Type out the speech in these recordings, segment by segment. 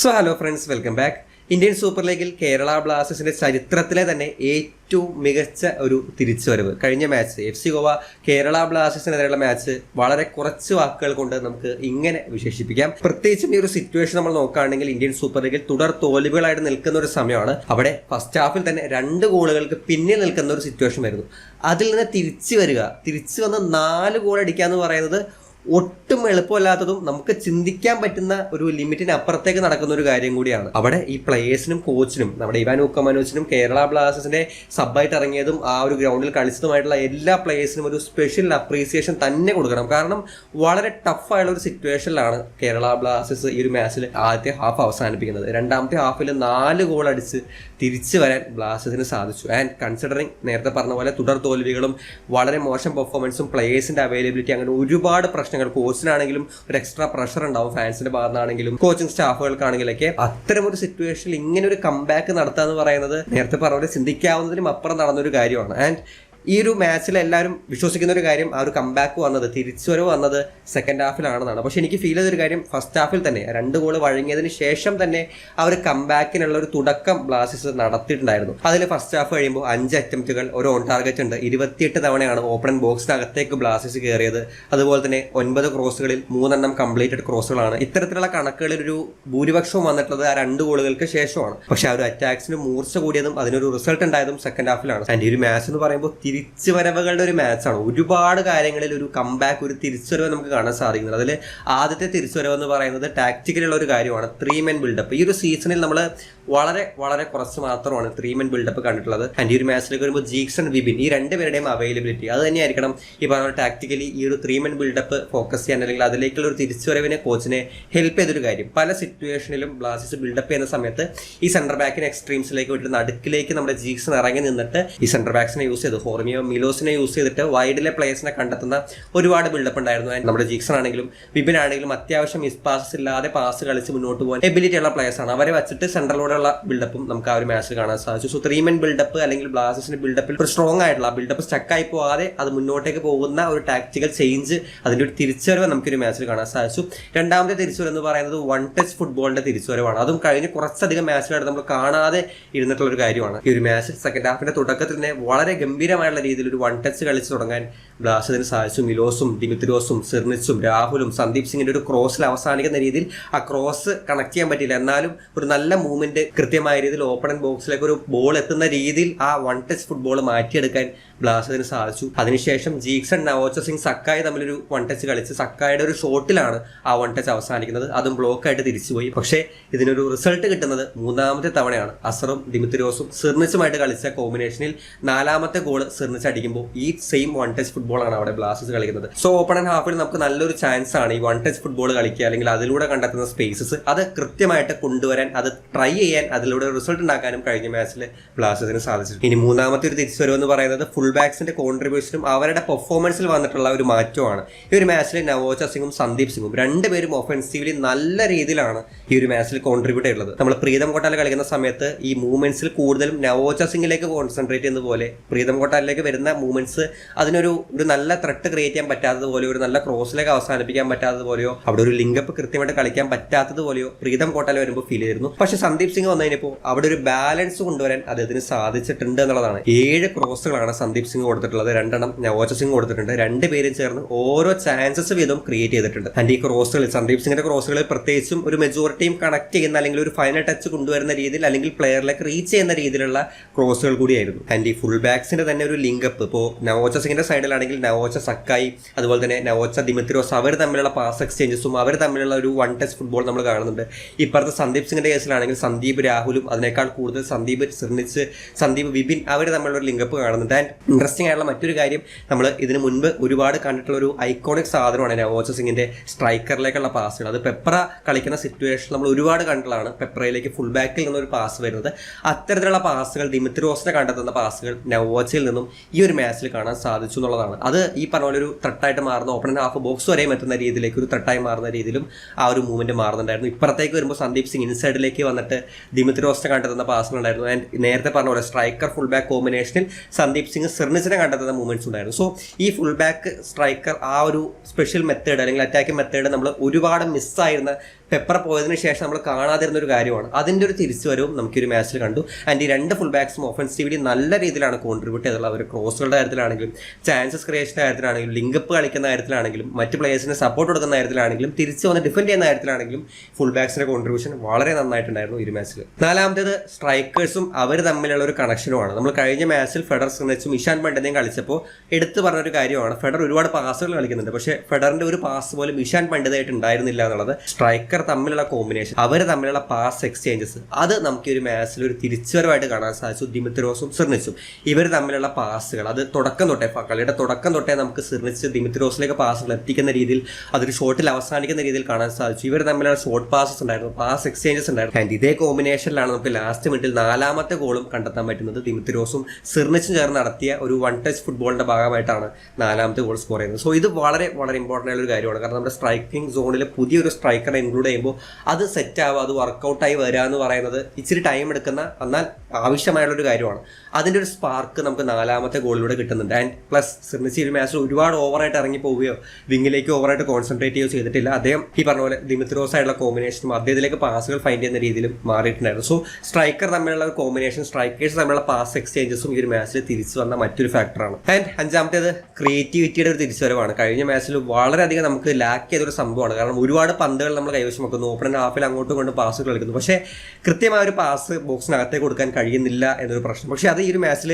Hello friends, welcome back. Indian super ലീഗിൽ കേരള ബ്ലാസ്റ്റേഴ്സിന്റെ ചരിത്രത്തിലെ തന്നെ ഏറ്റവും മികച്ച ഒരു തിരിച്ചുവരവ് കഴിഞ്ഞ മാച്ച് FC ഗോവ കേരള ബ്ലാസ്റ്റേഴ്സിനെതിരെയുള്ള മാച്ച് വളരെ കുറച്ച് വാക്കുകൾ കൊണ്ട് നമുക്ക് ഇങ്ങനെ വിശേഷിപ്പിക്കാം. പ്രത്യേകിച്ചും ഈ ഒരു സിറ്റുവേഷൻ നമ്മൾ നോക്കുകയാണെങ്കിൽ ഇന്ത്യൻ സൂപ്പർ ലീഗിൽ തുടർ തോൽവികളായിട്ട് നിൽക്കുന്ന ഒരു സമയമാണ്. അവിടെ ഫസ്റ്റ് ഹാഫിൽ തന്നെ 2 ഗോളുകൾക്ക് പിന്നിൽ നിൽക്കുന്ന ഒരു സിറ്റുവേഷൻ വരുന്നു. അതിൽ നിന്ന് തിരിച്ചു വന്ന് 4 ഗോൾ അടിക്കുക എന്ന് പറയുന്നത് ഒട്ടും എളുപ്പമല്ലാത്തതും നമുക്ക് ചിന്തിക്കാൻ പറ്റുന്ന ഒരു ലിമിറ്റിന് അപ്പുറത്തേക്ക് നടക്കുന്ന ഒരു കാര്യം കൂടിയാണ്. അവിടെ ഈ പ്ലേയേഴ്സിനും കോച്ചിനും നമ്മുടെ ഇവാൻ ഉക്കമനോച്ചിനും കേരള ബ്ലാസ്റ്റേഴ്സിന്റെ സബ്ബായിട്ട് ഇറങ്ങിയതും ആ ഒരു ഗ്രൗണ്ടിൽ കളിച്ചതുമായിട്ടുള്ള എല്ലാ പ്ലേയേഴ്സിനും ഒരു സ്പെഷ്യൽ അപ്രീസിയേഷൻ തന്നെ കൊടുക്കണം. കാരണം വളരെ ടഫായുള്ള ഒരു സിറ്റുവേഷനിലാണ് കേരള ബ്ലാസ്റ്റേഴ്സ് ഈ ഒരു മാച്ചിൽ ആദ്യത്തെ ഹാഫ് അവസാനിപ്പിക്കുന്നത്. രണ്ടാമത്തെ ഹാഫിൽ 4 ഗോൾ അടിച്ച് തിരിച്ചു വരാൻ ബ്ലാസ്റ്റേഴ്സിന് സാധിച്ചു. ആൻഡ് കൺസിഡറിങ് നേരത്തെ പറഞ്ഞ പോലെ തുടർ തോൽവികളും വളരെ മോശം പെർഫോമൻസും പ്ലേയേഴ്സിന്റെ അവൈലബിലിറ്റി, അങ്ങനെ ഒരുപാട് പ്രശ്നങ്ങൾ, കോച്ചിനാണെങ്കിലും ഒരു എക്സ്ട്രാ പ്രഷർ ഉണ്ടാവും, ഫാൻസിന്റെ ഭാഗത്താണെങ്കിലും കോച്ചിങ് സ്റ്റാഫുകൾക്കാണെങ്കിലൊക്കെ. അത്തരം ഒരു സിറ്റുവേഷനിൽ ഇങ്ങനെ ഒരു കംബാക്ക് നടത്തുക എന്ന് പറയുന്നത് നേരത്തെ പറഞ്ഞ പോലെ ചിന്തിക്കാവുന്നതിനും അപ്പുറം നടന്നൊരു കാര്യമാണ്. ആൻഡ് ഈ ഒരു മാച്ചിൽ എല്ലാവരും വിശ്വസിക്കുന്ന ഒരു കാര്യം, ആ ഒരു കംബാക്ക് വന്നത്, തിരിച്ചുവരവ് വന്നത് സെക്കൻഡ് ഹാഫിലാണെന്നാണ്. പക്ഷെ എനിക്ക് ഫീൽ ചെയ്തൊരു കാര്യം, ഫസ്റ്റ് ഹാഫിൽ തന്നെ 2 ഗോൾ വഴങ്ങിയതിന് ശേഷം തന്നെ ആ ഒരു കംബാക്കിനുള്ള ഒരു തുടക്കം ബ്ലാസ്റ്റേഴ്സ് നടത്തിയിട്ടുണ്ടായിരുന്നു. അതിൽ ഫസ്റ്റ് ഹാഫ് കഴിയുമ്പോൾ 5 അറ്റംപ്റ്റുകൾ, ഒരു ഓൺ ടാർഗറ്റ് ഉണ്ട്. 28 തവണയാണ് ഓപ്പൺ ബോക്സിനകത്തേക്ക് ബ്ലാസ്റ്റേഴ്സ് കയറിയത്. അതുപോലെ തന്നെ 9 ക്രോസുകളിൽ 3 കംപ്ലീറ്റഡ് ക്രോസുകളാണ്. ഇത്തരത്തിലുള്ള കണക്കുകളിൽ ഒരു ഭൂരിപക്ഷവും വന്നിട്ടുള്ളത് ആ 2 ഗോളുകൾക്ക് ശേഷമാണ്. പക്ഷെ ആ ഒരു അറ്റാക്സിന് മൂർച്ച കൂടിയതും അതിനൊരു റിസൾട്ട് ഉണ്ടായതും സെക്കൻഡ് ഹാഫിലാണ്. ആൻഡ് ഈ ഒരു മാച്ച് എന്ന് പറയുമ്പോൾ തിരിച്ചുവരവുകളുടെ ഒരു മാച്ചാണ്. ഒരുപാട് കാര്യങ്ങളിൽ ഒരു കംബാക്ക്, ഒരു തിരിച്ചുവരവ് നമുക്ക് കാണാൻ സാധിക്കുന്നത്. അതിൽ ആദ്യത്തെ തിരിച്ചുവരവ് എന്ന് പറയുന്നത് ടാക്ടിക്കലുള്ള ഒരു കാര്യമാണ്, 3 men ബിൽഡപ്പ്. ഈ ഒരു സീസണിൽ നമ്മൾ വളരെ വളരെ കുറച്ച് മാത്രമാണ് 3 men ബിൽഡപ്പ് കണ്ടിട്ടുള്ളത്. ആൻഡ് ഈ ഒരു മാച്ചിലേക്ക് വരുമ്പോൾ ജീക്സൺ, വിപിൻ, ഈ 2 പേരുടെയും അവൈലബിലിറ്റി അത് തന്നെയായിരിക്കണം ഈ പറഞ്ഞ ടാക്ടിക്കലി ഈ ഒരു 3 men ബിൽഡപ്പ് ഫോക്കസ് ചെയ്യാൻ, അല്ലെങ്കിൽ അതിലേക്കുള്ള ഒരു തിരിച്ചുവരവിനെ കോച്ചിനെ ഹെൽപ്പ് ചെയ്തൊരു കാര്യം. പല സിറ്റുവേഷനിലും ബ്ലാസ്റ്റേഴ്സ് ബിൽഡപ്പ് ചെയ്യുന്ന സമയത്ത് ഈ സെന്റർ ബാക്കിനെ എക്സ്ട്രീംസിലേക്ക് വിട്ട് നടുക്കിലേക്ക് നമ്മുടെ ജീക്സൺ ഇറങ്ങി നിന്നിട്ട് ഈ സെന്റർ ബാക്സിനെ യൂസ് ചെയ്ത് ഹോർമിയോ മിലോസിനെ യൂസ് ചെയ്തിട്ട് വൈഡിലെ പ്ലേയേഴ്സിനെ കണ്ടെത്തുന്ന ഒരുപാട് ബിൽഡപ്പ് ഉണ്ടായിരുന്നു. നമ്മുടെ ജീക്സൺ ആണെങ്കിലും വിപിൻ ആണെങ്കിലും അത്യാവശ്യം മിസ് പാസസ് ഇല്ലാതെ പാസ് കളിച്ച് മുന്നോട്ട് പോകാൻ എബിലിറ്റി ഉള്ള പ്ലേയേഴ്സ് ആണ്. അവരെ വെച്ചിട്ട് സെൻട്രലിലൂടെയുള്ള ബിൽഡപ്പും നമുക്ക് ആ ഒരു മാച്ചിൽ കാണാൻ സാധിച്ചു. സോ 3 men ബിൽഡപ്പ് അല്ലെങ്കിൽ ബ്ലാസ്റ്റേഴ്സിന്റെ ബിൽഡപ്പിൽ ഒരു സ്ട്രോങ് ആയിട്ടുള്ള ബിൽഡപ്പ് സ്റ്റക്കായി പോകാതെ അത് മുന്നോട്ടേക്ക് പോകുന്ന ഒരു ടാക്ടിക്കൽ ചേഞ്ച്, അതിന്റെ ഒരു തിരിച്ചുവരവ് നമുക്ക് ഒരു മാച്ചിൽ കാണാൻ സാധിച്ചു. രണ്ടാമത്തെ തിരിച്ചുവരവ് എന്ന് പറയുന്നത് 1 touch ഫുട്ബോളിന്റെ തിരിച്ചുവരവാണ്. അതും കഴിഞ്ഞ് കുറച്ചധികം മാച്ചുകളായിട്ട് നമ്മൾ കാണാതെ ഇരുന്നിട്ടുള്ള ഒരു കാര്യമാണ്. ഈ ഒരു മാച്ചിൽ സെക്കൻഡ് ഹാഫിന്റെ തുടക്കത്തിൽ തന്നെ വളരെ ഗംഭീരമായുള്ള രീതിയിൽ ഒരു 1 touch കളിച്ച് തുടങ്ങാൻ ബ്ലാസ്റ്റേഴ്സിന് സാധിച്ചു. മിലോസും ദിമിത്രിയോസും സിർണിച്ചും രാഹുലും സന്ദീപ് സിംഗിന്റെ ഒരു ക്രോസിൽ അവസാനിക്കുന്ന രീതിയിൽ ആ ക്രോസ് കണക്ട് ചെയ്യാൻ പറ്റിയില്ല. എന്നാലും ഒരു നല്ല മൂവ്മെന്റ്, കൃത്യമായ രീതിയിൽ ഓപ്പൺ ബോക്സിലേക്ക് ഒരു ബോൾ എത്തുന്ന രീതിയിൽ ആ 1 touch ഫുട്ബോൾ മാറ്റിയെടുക്കാൻ ബ്ലാസ്റ്റേഴ്സിന് സാധിച്ചു. അതിനുശേഷം ജീക്സൺ, നവോച്ച സിംഗ്, സക്കായി തമ്മിലൊരു 1 touch കളിച്ച് സക്കായുടെ ഒരു ഷോട്ടിലാണ് ആ 1 touch അവസാനിക്കുന്നത്. അതും ബ്ലോക്കായിട്ട് തിരിച്ചുപോയി. പക്ഷേ ഇതിനൊരു റിസൾട്ട് കിട്ടുന്നത് 3ാമത്തെ തവണയാണ്. അസറും ദിമിത്രിയോസും സിർണിച്ചുമായിട്ട് കളിച്ച കോമ്പിനേഷനിൽ 4ാമത്തെ ഗോൾ സിർണിച്ച് അടിക്കുമ്പോൾ ഈ സെയിം 1 touch ഫുട്ബോളാണ് അവിടെ ബ്ലാസ്റ്റേഴ്സ് കളിക്കുന്നത്. സോ ഓപ്പൺ ആൻഡ് ഹാഫിൽ നമുക്ക് നല്ലൊരു ചാൻസ് ആണ് ഈ 1 touch ഫുട്ബോൾ കളിക്കുക, അല്ലെങ്കിൽ അതിലൂടെ കണ്ടെത്തുന്ന സ്പേസസ് അത് കൃത്യമായിട്ട് കൊണ്ടുവരാൻ, അത് ട്രൈ ചെയ്യാൻ, അതിലൂടെ റിസൾട്ട് ഉണ്ടാക്കാനും കഴിഞ്ഞ മാച്ചിൽ ബ്ലാസ്റ്റേഴ്സിന് സാധിച്ചു. ഇനി 3ാമത്തെ ഒരു തിരിച്ചുവരവ് എന്ന് പറയുന്നത് ഫുൾ ബാക്സിന്റെ കോൺട്രിബ്യൂഷനും അവരുടെ പെർഫോമൻസിൽ വന്നിട്ടുള്ള ഒരു മാറ്റമാണ്. ഈ ഒരു മാച്ചിൽ നവോച്ച സിംഗും സന്ദീപ് സിംഗും 2 പേരും ഒഫൻസീവ്ലി നല്ല രീതിയിലാണ് ഈ ഒരു മാച്ചിൽ കോൺട്രിബ്യൂട്ട് ചെയ്തിട്ടുള്ളത്. നമ്മൾ പ്രീതം കോട്ടാൽ കളിക്കുന്ന സമയത്ത് ഈ മൂവ്മെന്റ്സിൽ കൂടുതലും നവോച്ച സിംഗിലേക്ക് കോൺസെൻട്രേറ്റ് ചെയ്യുന്ന പോലെ പ്രീതം കോട്ടാലിലേക്ക് വരുന്ന മൂവ്മെന്റ്സ് അതിനൊരു നല്ല ത്രെട്ട് ക്രിയേറ്റ് ചെയ്യാൻ പറ്റാത്തതുപോലെയോ, ഒരു നല്ല ക്രോസിലേക്ക് അവസാനിപ്പിക്കാൻ പറ്റാത്തതുപോലെയോ, അവിടെ ഒരു ലിങ്കപ്പ് കൃത്യമായിട്ട് കളിക്കാൻ പറ്റാത്തതുപോലെയോ പ്രീതം കോട്ടാൽ വരുമ്പോൾ ഫീൽ ചെയ്തിരുന്നു. പക്ഷെ സന്ദീപ് സിംഗ് വന്നതിനിപ്പോൾ അവിടെ ഒരു ബാലൻസ് കൊണ്ടുവരാൻ അദ്ദേഹത്തിന് സാധിച്ചിട്ടുണ്ട് എന്നുള്ളതാണ്. 7 ക്രോസുകളാണ് സന്ദീപ് സിംഗ് കൊടുത്തിട്ടുള്ളത്, 2 നവോച്ച സിംഗ് കൊടുത്തിട്ടുണ്ട്. 2 പേരും ചേർന്ന് ഓരോ ചാൻസസ് വീതം ക്രിയേറ്റ് ചെയ്തിട്ടുണ്ട്. ആൻഡ് ഈ ക്രോസുകളിൽ, സന്ദീപ് സിംഗിന്റെ ക്രോസുകളിൽ പ്രത്യേകിച്ചും ഒരു മെജോറിറ്റിയും കണക്ട് ചെയ്യുന്ന, അല്ലെങ്കിൽ ഒരു ഫൈനൽ ടച്ച് കൊണ്ടുവരുന്ന രീതിയിൽ, അല്ലെങ്കിൽ പ്ലെയറിലേക്ക് റീച്ച് ചെയ്യുന്ന രീതിയിലുള്ള ക്രോസുകൾ കൂടിയായിരുന്നു. ആൻഡ് ഈ ഫുൾ ബാക്സിന്റെ തന്നെ ഒരു ലിങ്കപ്പ്, ഇപ്പോൾ നവോച്ച സിംഗിന്റെ സൈഡിലാണെങ്കിൽ നവോച്ച സക്കായി, അതുപോലെ തന്നെ നവോച്ച ദിമിത്രിയോസ്, അവർ തമ്മിലുള്ള പാസ് എക്സ്ചേഞ്ചസും അവർ തമ്മിലുള്ള ഒരു 1 touch ഫുട്ബോൾ നമ്മൾ കാണുന്നുണ്ട്. ഇപ്പുറത്തെ സന്ദീപ് സിംഗിന്റെ കേസിലാണെങ്കിൽ സന്ദീപ് രാഹുലും, അതിനേക്കാൾ കൂടുതൽ സന്ദീപ് സിർണിച്ച്, സന്ദീപ് വിപിൻ, അവർ തമ്മിലുള്ള ഒരു ലിങ്കപ്പ് കാണുന്നുണ്ട്. ആൻഡ് ഇൻട്രസ്റ്റിംഗ് ആയിട്ടുള്ള മറ്റൊരു കാര്യം, നമ്മൾ ഇതിന് മുൻപ് ഒരുപാട് കണ്ടിട്ടുള്ള ഒരു ഐക്കോണിക് സാധനമാണ് നവോച്ച സിംഗിന്റെ സ്ട്രൈക്കറിലേക്കുള്ള പാസുകൾ. അത് പെപ്ര കളിക്കുന്ന സിറ്റുവേഷൻ നമ്മൾ ഒരുപാട് കണ്ടിട്ടുള്ളതാണ്. പെപ്രയിലേക്ക് ഫുൾ ബാക്കിൽ നിന്നൊരു പാസ് വരുന്നത്, അത്തരത്തിലുള്ള പാസുകൾ, ദിമിത്രിയോസിനെ കണ്ടെത്തുന്ന പാസുകൾ നവോച്ചയിൽ നിന്നും ഈ ഒരു മാച്ചിൽ കാണാൻ സാധിച്ചു എന്നുള്ളതാണ്. അത് ഈ പറഞ്ഞ പോലെ ഒരു ത്രെട്ടായിട്ട് മാറുന്ന, ഓപ്പൺ ആൻഡ് ഹാഫ് ബോക്സ് വരെയും എത്തുന്ന രീതിയിലേക്ക് ഒരു ത്രെട്ടായി മാറുന്ന രീതിയിലും ആ ഒരു മൂവ്മെന്റ് മാറുന്നുണ്ടായിരുന്നു. ഇപ്പുറത്തേക്ക് വരുമ്പോൾ സന്ദീപ് സിംഗ് ഇൻസൈഡിലേക്ക് വന്നിട്ട് ദിമിത്രിയോസിനെ കണ്ടെത്തുന്ന പാസുകളുണ്ടായിരുന്നു. ആൻഡ് നേരത്തെ പറഞ്ഞ പോലെ സ്ട്രൈക്കർ ഫുൾ ബാക്ക് കോമ്പിനേഷനിൽ സന്ദീപ് സിംഗ് സിർണിച്ചിനെ കണ്ടെത്തുന്ന മൂവ്മെന്റ്സ് ഉണ്ടായിരുന്നു. സോ ഈ ഫുൾ ബാക്ക് സ്ട്രൈക്കർ ആ ഒരു സ്പെഷ്യൽ മെത്തേഡ് അല്ലെങ്കിൽ അറ്റാക്കിംഗ് മെത്തേഡ് നമ്മൾ ഒരുപാട് മിസ്സായിരുന്ന പെപ്പർ പോയതിനു ശേഷം നമ്മൾ കാണാതിരുന്ന ഒരു കാര്യമാണ്. അതിൻ്റെ ഒരു തിരിച്ചുവരവും നമുക്ക് ഈ ഒരു മാച്ചിൽ കണ്ടു. ആൻഡ് ഈ രണ്ട് ഫുൾ ബാക്സും ഒഫൻസീവ്ലി നല്ല രീതിയിലാണ് കോൺട്രിബ്യൂട്ട് ചെയ്തിട്ടുള്ളത്. അവർ ക്രോസുകളുടെ കാര്യത്തിലാണെങ്കിലും ചാൻസസ് ക്രിയേഷൻ്റെ കാര്യത്തിലാണെങ്കിലും ലിങ്കപ്പ് കളിക്കുന്ന കാര്യത്തിലാണെങ്കിലും മറ്റ് പ്ലേയേഴ്സിന് സപ്പോർട്ട് കൊടുക്കുന്ന കാര്യത്തിലാണെങ്കിലും തിരിച്ച് വന്ന് ഡിഫെൻഡ് ചെയ്യുന്ന കാര്യത്തിലാണെങ്കിലും ഫുൾ ബാക്സിൻ്റെ കോൺട്രിബ്യൂഷൻ വളരെ നന്നായിട്ടുണ്ടായിരുന്നു ഈ ഒരു മാച്ചിൽ. നാലാമത്തേത് സ്ട്രൈക്കേഴ്സും അവർ തമ്മിലുള്ള ഒരു കണക്ഷനുമാണ്. നമ്മൾ കഴിഞ്ഞ മാച്ചിൽ ഫെഡർ സ്ക്രിനച്ചും ഇഷാൻ പണ്ഡിതയും കളിച്ചപ്പോൾ എടുത്തു പറഞ്ഞൊരു കാര്യമാണ്, ഫെഡർ ഒരുപാട് പാസുകൾ കളിക്കുന്നുണ്ട്, പക്ഷേ ഫെഡറിന്റെ ഒരു പാസ് പോലും ഇഷാൻ പണ്ഡിതായിട്ട് ഉണ്ടായിരുന്നില്ല എന്നുള്ളത്. സ്ട്രൈക്കർ തമ്മിലുള്ള കോമ്പിനേഷൻ, അവർ തമ്മിലുള്ള പാസ് എക്സ്ചേഞ്ചസ്, അത് നമുക്ക് ഒരു മാച്ചിൽ ഒരു തിരിച്ചുവരവായിട്ട് കാണാൻ സാധിച്ചു. ദിമിത്രോസും സിർണിച്ചും ഇവർ തമ്മിലുള്ള പാസുകൾ, അത് തുടക്കം തൊട്ടേ കളിയുടെ തുടക്കം തൊട്ടേ നമുക്ക് സിർണിച്ച് ദിമിത്രോസിലേക്ക് പാസുകൾ എത്തിക്കുന്ന രീതിയിൽ, അതൊരു ഷോട്ടിൽ അവസാനിക്കുന്ന രീതിയിൽ കാണാൻ സാധിച്ചു. ഇവർ തമ്മിലുള്ള ഷോർട്ട് പാസസ് ഉണ്ടായിരുന്നു, പാസ് എക്സ്ചേഞ്ചസ് ഉണ്ടായിരുന്നു. ആൻഡ് ഇതേ കോമ്പിനേഷനിലാണ് നമുക്ക് ലാസ്റ്റ് മിനിറ്റിൽ 4ാമത്തെ ഗോളും കണ്ടെത്താൻ പറ്റുന്നത്. ദിമിത്രോസും സിർണിച്ചും ചേർന്ന് നടത്തിയ ഒരു വൺ ടച്ച് ഫുട്ബോളിന്റെ ഭാഗമായിട്ടാണ് 4ാമത്തെ ഗോൾ സ്കോർ ചെയ്യുന്നത്. സോ ഇത് വളരെ വളരെ ഇമ്പോർട്ടൻ്റ് ആയ ഒരു കാര്യമാണ്. കാരണം നമ്മുടെ സ്ട്രൈക്കിംഗ് സോണിൽ പുതിയൊരു സ്ട്രൈക്കറെ ഇൻക്ലൂഡ് ചെയ്യുമ്പോൾ അത് സെറ്റ് ആവുക, അത് വർക്കൗട്ടായി വരിക എന്ന് പറയുന്നത് ഇച്ചിരി ടൈം എടുക്കുന്ന എന്നാൽ ആവശ്യമായുള്ളൊരു കാര്യമാണ്. അതിൻ്റെ ഒരു സ്പാർക്ക് നമുക്ക് 4ാമത്തെ ഗോളിലൂടെ കിട്ടുന്നുണ്ട്. ആൻഡ് പ്ലസ് സിർണിച്ച് ഈ മാച്ചിൽ ഒരുപാട് ഓവറായിട്ട് ഇറങ്ങി പോവുകയോ വിങ്ങിലേക്ക് ഓവറായിട്ട് കോൺസെൻട്രേറ്റ് ചെയ്യുകയോ ചെയ്തിട്ടില്ല. അദ്ദേഹം ഈ പറഞ്ഞ പോലെ ദിമിത്രോസ് ആയിട്ടുള്ള കോമ്പിനേഷനും അദ്ദേഹത്തിലേക്ക് പാസുകൾ ഫൈൻഡ് ചെയ്യുന്ന രീതിയിലും മാറിയിട്ടുണ്ടായിരുന്നു. സോ സ്ട്രൈക്കർ തമ്മിലുള്ള കോമ്പിനേഷൻ, സ്ട്രൈക്കേഴ്സ് തമ്മിലുള്ള പാസ് എക്സ്ചേഞ്ചസും ഈ ഒരു മാച്ചിൽ തിരിച്ചു വന്ന മറ്റൊരു ഫാക്ടറാണ്. ആൻഡ് 5ാമത്തേത് ക്രിയേറ്റിവിറ്റിയുടെ ഒരു തിരിച്ചുവരവാണ്. കഴിഞ്ഞ മാച്ചിൽ വളരെയധികം നമുക്ക് ലാക്ക് ചെയ്തൊരു സംഭവമാണ്. കാരണം ഒരുപാട് പന്തുകൾ നമ്മൾ കൈവശം വെക്കുന്നു, ഓപ്പണിന്റെ ഹാഫിൽ അങ്ങോട്ടും കൊണ്ട് പാസുകൾ കളിക്കുന്നു, പക്ഷേ കൃത്യമായ ഒരു പാസ് ബോക്സിനകത്തേക്ക് കൊടുക്കാൻ കഴിയുന്നില്ല എന്നൊരു പ്രശ്നം. പക്ഷേ അത് ഈ ഒരു മാച്ചിൽ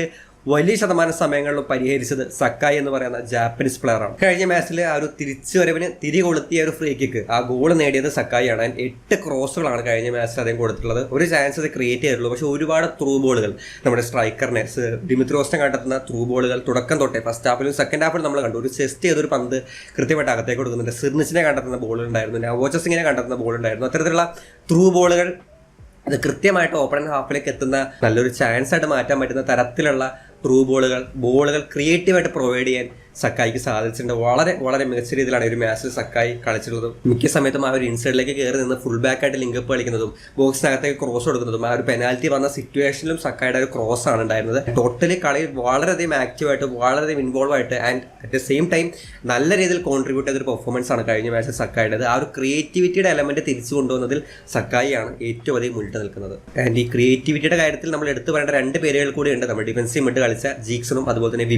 വലിയ ശതമാനം സമയങ്ങളിലും പരിഹരിച്ചത് സക്കായി എന്ന് പറയുന്ന ജാപ്പനീസ് പ്ലെയറാണ്. കഴിഞ്ഞ മാച്ചിൽ ആ ഒരു തിരിച്ചുവരവിന് തിരികൊളുത്തിയ ഒരു ഫ്രീ കിക്ക്, ആ ഗോൾ നേടിയത് സക്കായിയാണ്. 8 ക്രോസുകളാണ് കഴിഞ്ഞ മാച്ചിൽ അദ്ദേഹം കൊടുത്തിട്ടുള്ളത്. ഒരു ചാൻസ് അത് ക്രിയേറ്റ് ചെയ്തിട്ടുള്ളൂ, പക്ഷേ ഒരുപാട് ത്രൂ ബോളുകൾ നമ്മുടെ സ്ട്രൈക്കറിനെ ദിമിത്രോസിനെ കണ്ടെത്തുന്ന ത്രൂ ബോളുകൾ തുടക്കം തൊട്ടേ ഫസ്റ്റ് ഹാഫിലും സെക്കൻഡ് ഹാഫിലും നമ്മൾ കണ്ടു. ഒരു ചെസ്റ്റ് ചെയ്തൊരു പന്ത് കൃത്യമായിട്ട് അകത്തേക്ക് കൊടുക്കുന്നുണ്ട്. സിർണിച്ചിനെ കണ്ടെത്തുന്ന ബോളുണ്ടായിരുന്നു, നവോച്ച സിംഗിനെ കണ്ടെത്തുന്ന ബോളുണ്ടായിരുന്നു. അത്തരത്തിലുള്ള ത്രൂ ബോളുകൾ അത് കൃത്യമായിട്ട് ഓപ്പണിംഗ് ഹാഫിലേക്ക് എത്തുന്ന നല്ലൊരു ചാൻസ് ആയിട്ട് മാറ്റാൻ പറ്റുന്ന തരത്തിലുള്ള ത്രൂ ബോളുകൾ ക്രിയേറ്റീവായിട്ട് പ്രൊവൈഡ് ചെയ്യാൻ സക്കായിക്ക് സാധിച്ചിട്ടുണ്ട്. വളരെ വളരെ മികച്ച രീതിയിലാണ് ഒരു മാച്ചിൽ സക്കായി കളിച്ചിട്ടുള്ളതും. മിക്ക സമയത്തും ആ ഒരു ഇൻസൈഡിലേക്ക് കയറി നിന്ന് ഫുൾ ബാക്കായിട്ട് ലിങ്കപ്പ് കളിക്കുന്നതും ബോക്സിനകത്തേക്ക് ക്രോസ് കൊടുക്കുന്നതും ആ ഒരു പെനാൽറ്റി വന്ന സിറ്റുവേഷനിലും സക്കായുടെ ഒരു ക്രോസ് ആണ് ഉണ്ടായിരുന്നത്. ടോട്ടലി കളിയിൽ വളരെയധികം ആക്റ്റീവായിട്ട് വളരെയധികം ഇൻവോൾവ് ആയിട്ട് and at the same time നല്ല രീതിയിൽ കോൺട്രിബ്യൂട്ട് ചെയ്തൊരു പെർഫോമൻസ് ആണ് കഴിഞ്ഞ മാച്ചിൽ സക്കായുടേത്. ആ ഒരു ക്രിയേറ്റിവിറ്റിയുടെ എലമെന്റ് തിരിച്ചു കൊണ്ടുവന്നതിൽ സക്കായിയാണ് ഏറ്റവും അധികം മുന്നിട്ട് നിൽക്കുന്നത്. ആൻഡ് ഈ ക്രിയേറ്റിവിറ്റിയുടെ കാര്യത്തിൽ നമ്മൾ എടുത്തു പറയേണ്ട 2 പേരുകൾ കൂടി ഉണ്ട്. നമ്മൾ ഡിഫൻസീവ് മിഡ് കളിച്ച ജീക്സണും അതുപോലെ തന്നെ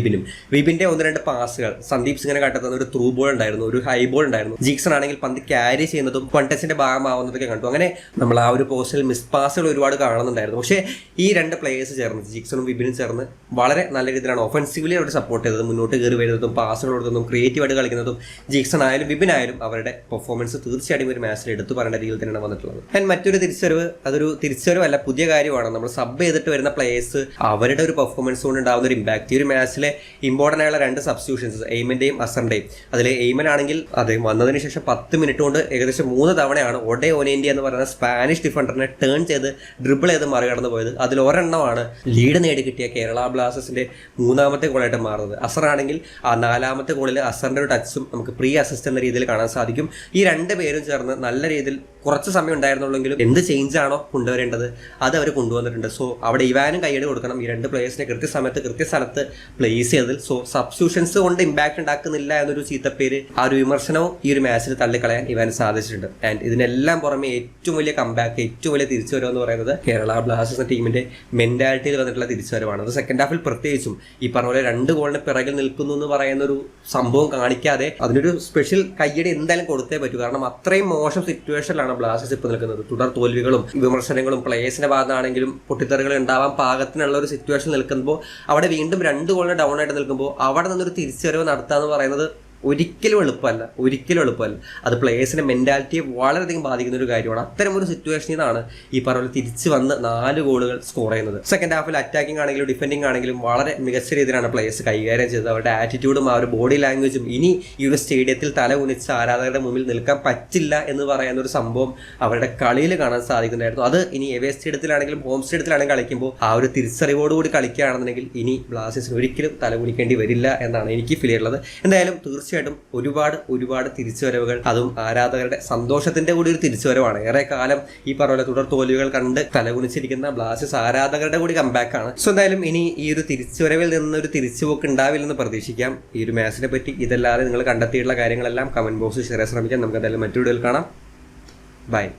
വിബിന്റെ 1-2 പാസുകൾ, സന്ദീപ് സിംഗിനെ കണ്ടെത്തുന്ന ഒരു ത്രൂ ബോൾ ഉണ്ടായിരുന്നു, ഒരു ഹൈ ബോൾ ഉണ്ടായിരുന്നു. ജീക്സൺ ആണെങ്കിൽ പന്ത് ക്യാരി ചെയ്യുന്നതും വൺ ടച്ചിന്റെ ഭാഗമാവുന്നതൊക്കെ കണ്ടു. അങ്ങനെ നമ്മൾ ആ ഒരു പോസ്റ്റിൽ മിസ് പാസുകൾ ഒരുപാട് കാണുന്നുണ്ടായിരുന്നു. പക്ഷേ ഈ 2 പ്ലേയേഴ്സ് ചേർന്ന്, ജീക്സണും വിബിനും ചേർന്ന് വളരെ നല്ല രീതിയിലാണ് ഒഫൻസീവ്ലി അവർ സപ്പോർട്ട് ചെയ്തത്. മുന്നോട്ട് കയറി വരുന്നതും പാസുകൾ കൊടുക്കുന്നതും ക്രിയേറ്റീവായിട്ട് കളിക്കുന്നതും ജീക്സൺ ആയാലും വിബിൻ ആയാലും അവരുടെ പെർഫോമൻസ് തീർച്ചയായിട്ടും ഒരു മാച്ചിൽ എടുത്തു പറയേണ്ട രീതിയിൽ തന്നെയാണ് വന്നിട്ടുള്ളത്. ആൻഡ് മറ്റൊരു തിരിച്ചറിവ്, അതൊരു തിരിച്ചറിവല്ല, പുതിയ കാര്യമാണ്. നമ്മൾ സബ് ചെയ്തിട്ട് വരുന്ന പ്ലേയേഴ്സ് അവരുടെ ഒരു പെർഫോമൻസ് കൊണ്ട് ഉണ്ടാകുന്ന ഒരു ഇമ്പാക്ട്. ഈ ഒരു മാച്ചിലെ ഇമ്പോർട്ടൻ്റ് ആയുള്ള 2 സബ്സ്റ്റിറ്റ്യൂഷൻസ് എയ്മന്റെയും അസറിന്റെയും. അതിൽ എയ്മൻ ആണെങ്കിൽ അദ്ദേഹം വന്നതിന് ശേഷം 10 മിനിറ്റ് കൊണ്ട് ഏകദേശം 3 തവണയാണ് ഒഡേ ഒനേൻഡി എന്ന് പറയുന്ന സ്പാനിഷ് ഡിഫൻഡറിനെ ടേൺ ചെയ്ത് ഡ്രിബിൾ ചെയ്ത് മറികടന്നു പോയത്. അതിൽ ഒരെണ്ണമാണ് ലീഡ് നേടി കിട്ടിയ കേരള ബ്ലാസ്റ്റേഴ്സിന്റെ 3ാമത്തെ ഗോളായിട്ട് മാറുന്നത്. അസറാണെങ്കിൽ ആ 4ാമത്തെ ഗോളിൽ അസറിന്റെ ഒരു ടച്ചും നമുക്ക് പ്രീ അസിസ്റ്റ് എന്ന രീതിയിൽ കാണാൻ സാധിക്കും. ഈ 2 പേരും ചേർന്ന് നല്ല രീതിയിൽ കുറച്ച് സമയം ഉണ്ടായിരുന്നുള്ളെങ്കിലും എന്ത് ചേഞ്ച് ആണോ കൊണ്ടുവരേണ്ടത് അത് അവർ കൊണ്ടുവന്നിട്ടുണ്ട്. സോ അവിടെ ഇവാനും കൈയ്യടി കൊടുക്കണം, ഈ 2 പ്ലേയേഴ്സിനെ കൃത്യസമയത്ത് കൃത്യസ്ഥലത്ത് പ്ലേസ് ചെയ്തതിൽ. സോ സബ്സ്റ്റിറ്റ്യൂഷൻസ് കൊണ്ട് ഇമ്പാക്ട് ഉണ്ടാക്കുന്നില്ല എന്നൊരു ചീത്തപ്പേര്, ആ ഒരു വിമർശനവും ഈ ഒരു മാച്ചിൽ തള്ളിക്കളയാൻ ഇവാന് സാധിച്ചിട്ടുണ്ട്. ആൻഡ് ഇതിനെല്ലാം പുറമെ ഏറ്റവും വലിയ കംബാക്ക്, ഏറ്റവും വലിയ തിരിച്ചുവരവ് എന്ന് പറയുന്നത് കേരള ബ്ലാസ്റ്റേഴ്സ് ടീമിന്റെ മെന്റാലിറ്റിയിൽ വന്നിട്ടുള്ള തിരിച്ചുവരവാണ്. അത് സെക്കൻഡ് ഹാഫിൽ പ്രത്യേകിച്ചും ഈ പറഞ്ഞ പോലെ 2 ഗോളിന് പിറകിൽ നിൽക്കുന്നു എന്ന് പറയുന്ന ഒരു സംഭവം കാണിക്കാതെ അതിനൊരു സ്പെഷ്യൽ കയ്യടി എന്തായാലും കൊടുത്തേ പറ്റൂ. കാരണം അത്രയും മോശം സിറ്റുവേഷനിലാണ് ബ്ലാസ്റ്റേഴ്സ് ഇപ്പോൾ നിൽക്കുന്നത്. തുടർ തോൽവികളും വിമർശനങ്ങളും പ്ലേയേഴ്സിന്റെ ഭാഗത്താണെങ്കിലും പൊട്ടിത്തെറികൾ ഉണ്ടാവാൻ പാകത്തിനുള്ള ഒരു സിറ്റുവേഷൻ നിൽക്കുമ്പോൾ അവിടെ വീണ്ടും 2 ഗോളിന് ഡൗൺ ആയിട്ട് നിൽക്കുമ്പോൾ അവിടെ നിന്നൊരു തിരിച്ചുവരവ് നടത്തുക എന്ന് പറയുന്നത് ഒരിക്കലും എളുപ്പമല്ല. അത് പ്ലേയേഴ്സിന്റെ മെന്റാലിറ്റിയെ വളരെയധികം ബാധിക്കുന്ന ഒരു കാര്യമാണ്. അത്തരം ഒരു സിറ്റുവേഷനിൽ നിന്നാണ് ഈ പറഞ്ഞ തിരിച്ചു വന്ന് 4 ഗോളുകൾ സ്കോർ ചെയ്യുന്നത്. സെക്കൻഡ് ഹാഫിൽ അറ്റാക്കിംഗ് ആണെങ്കിലും ഡിഫെൻഡിംഗ് ആണെങ്കിലും വളരെ മികച്ച രീതിയിലാണ് പ്ലേയേഴ്സ് കൈകാര്യം ചെയ്തത്. അവരുടെ ആറ്റിറ്റ്യൂഡും ആ ഒരു ബോഡി ലാംഗ്വേജും ഇനി ഈ ഒരു സ്റ്റേഡിയത്തിൽ തല കുനിച്ച് ആരാധകരുടെ മുമ്പിൽ നിൽക്കാൻ പറ്റില്ല എന്ന് പറയുന്ന ഒരു സംഭവം അവരുടെ കളിയിൽ കാണാൻ സാധിക്കുന്നുണ്ടായിരുന്നു. അത് ഇനി എവേ സ്റ്റേഡിയത്തിലാണെങ്കിലും ഹോം സ്റ്റേഡിയത്തിലാണെങ്കിലും കളിക്കുമ്പോൾ ആ ഒരു തിരിച്ചറിവോടുകൂടി കളിക്കുകയാണെന്നുണ്ടെങ്കിൽ ഇനി ബ്ലാസ്റ്റേഴ്സിന് ഒരിക്കലും തല കുനിക്കേണ്ടി വരില്ല എന്നാണ് എനിക്ക് ഫീൽ ചെയ്യുന്നത്. എന്തായാലും തീർച്ചയായിട്ടും ഒരുപാട് തിരിച്ചുവരവുകൾ, അതും ആരാധകരുടെ സന്തോഷത്തിന്റെ കൂടി ഒരു തിരിച്ചുവരവാണ്. ഏറെ കാലം ഈ പറഞ്ഞ തുടർ തോൽവികൾ കണ്ട് തലകുനിച്ചിരിക്കുന്ന ബ്ലാസ്റ്റേഴ്സ് ആരാധകരുടെ കൂടി കംബാക്കാണ്. സോ എന്തായാലും ഇനി ഈ ഒരു തിരിച്ചുവരവിൽ നിന്നൊരു തിരിച്ചുപോക്ക് ഉണ്ടാവില്ലെന്ന് പ്രതീക്ഷിക്കാം. ഈ ഒരു മാച്ചിനെ പറ്റി ഇതല്ലാതെ നിങ്ങൾ കണ്ടെത്തിയിട്ടുള്ള കാര്യങ്ങളെല്ലാം കമന്റ് ബോക്സിൽ ഷെയർ ചെയ്യാൻ ശ്രമിക്കാം. നമുക്ക് എന്തായാലും മറ്റു വീഡിയോയിൽ കാണാം. ബൈ.